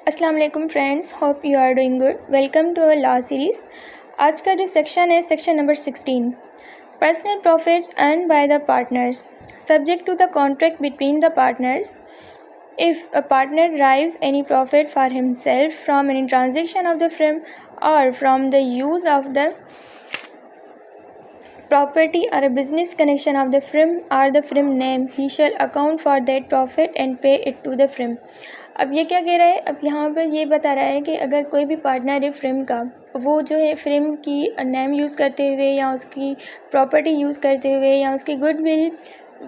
अस्सलाम वालेकुम friends, hope you are doing good. Welcome to our law series. आज का जो सेक्शन है section number 16, personal profits earn by the partners subject to the contract between the partners. If a partner derives any profit for himself from any transaction of the firm or from the use of the property or a business connection of the firm or the firm name, he shall account for that profit and pay it to the firm। अब ये क्या कह रहा है, अब यहाँ पर ये बता रहा है कि अगर कोई भी पार्टनर है फ्रेम का, वो जो है फ्रेम की नेम यूज़ करते हुए या उसकी प्रॉपर्टी यूज़ करते हुए या उसकी गुडविल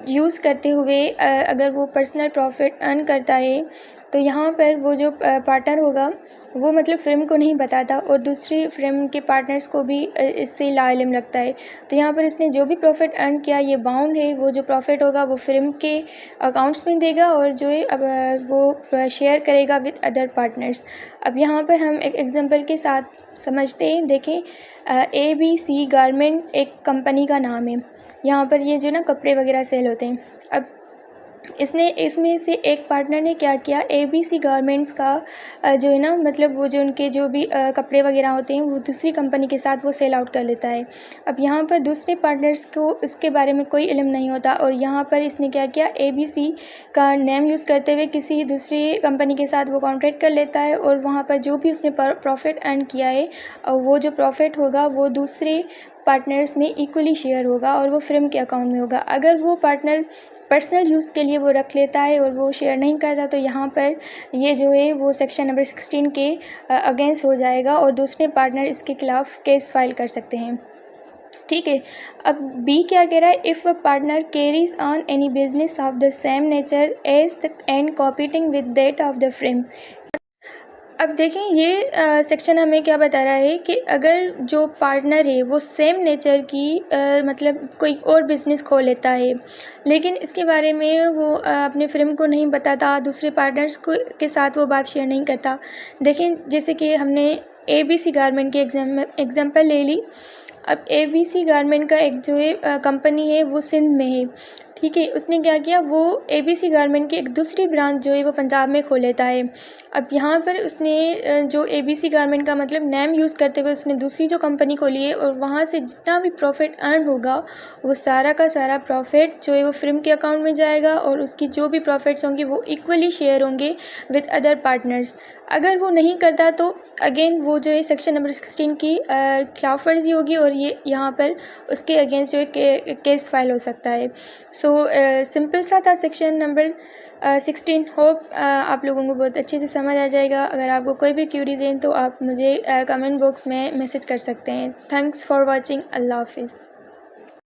यूज़ करते हुए अगर वो पर्सनल प्रॉफिट अर्न करता है, तो यहाँ पर वो जो पार्टनर होगा वो मतलब फ़िल्म को नहीं बताता और दूसरी फ़िल्म के पार्टनर्स को भी इससे लाइलम लगता है। तो यहाँ पर इसने जो भी प्रॉफिट अर्न किया ये बाउंड है, वो जो प्रॉफिट होगा वो फ़िल्म के अकाउंट्स में देगा और जो है अब वो शेयर करेगा विद अदर पार्टनर्स। अब यहाँ पर हम एक एग्जांपल के साथ समझते हैं। देखें, ABC गारमेंट एक कंपनी का नाम है। यहाँ पर ये जो ना कपड़े वगैरह सेल होते हैं। अब इसमें से एक पार्टनर ने क्या किया, ABC गारमेंट्स का जो है ना मतलब वो जो उनके जो भी कपड़े वगैरह होते हैं वो दूसरी कंपनी के साथ वो सेल आउट कर लेता है। अब यहाँ पर दूसरे पार्टनर्स को इसके बारे में कोई इल्म नहीं होता और यहाँ पर इसने क्या किया, ABC का नेम यूज़ करते हुए किसी दूसरी कंपनी के साथ वो कॉन्ट्रैक्ट कर लेता है और वहाँ पर जो भी उसने प्रॉफिट अर्न किया है वो जो प्रॉफिट होगा वो दूसरे पार्टनर्स में इक्वली शेयर होगा और वो फिल्म के अकाउंट में होगा। अगर वो पार्टनर पर्सनल यूज़ के लिए वो रख लेता है और वो शेयर नहीं करता, तो यहाँ पर ये जो है वो सेक्शन नंबर 16 के अगेंस्ट हो जाएगा और दूसरे पार्टनर इसके खिलाफ़ केस फाइल कर सकते हैं। ठीक है। अब B क्या कह रहा है, if a partner carries on any business of the same nature as the and competing with that of the firm. अब देखें, ये सेक्शन हमें क्या बता रहा है कि अगर जो पार्टनर है वो सेम नेचर की मतलब कोई और बिज़नेस खोल लेता है, लेकिन इसके बारे में वो अपने फ्रेम को नहीं बताता, दूसरे पार्टनर्स को के साथ वो बात शेयर नहीं करता। देखें, जैसे कि हमने ABC गारमेंट की एग्जांपल ले ली। अब ABC गारमेंट का एक जो है कंपनी है वो सिंध में है। ठीक है, उसने क्या किया, वो ABC गारमेंट की एक दूसरी ब्रांच जो है वो पंजाब में खोल लेता है। अब यहाँ पर उसने जो ABC गारमेंट का मतलब नेम यूज़ करते हुए उसने दूसरी जो कंपनी खोली है और वहाँ से जितना भी प्रॉफिट अर्न होगा वो सारा का सारा प्रॉफिट जो है वो फिल्म के अकाउंट में जाएगा और उसकी जो भी प्रॉफिट्स होंगे वो इक्वली शेयर होंगे विद अदर पार्टनर्स। अगर वो नहीं करता तो अगेन वो जो है सेक्शन नंबर 16 की खिलाफ वर्जी होगी और ये यहाँ पर उसके अगेंस्ट जो है केस फाइल हो सकता है। सो सिंपल सा था सेक्शन नंबर 16। होप आप लोगों को बहुत अच्छे से समझ आ जाएगा। अगर आपको कोई भी क्यूरीज हैं तो आप मुझे कमेंट बॉक्स में मैसेज कर सकते हैं। Thanks for watching. अल्लाह हाफिज़।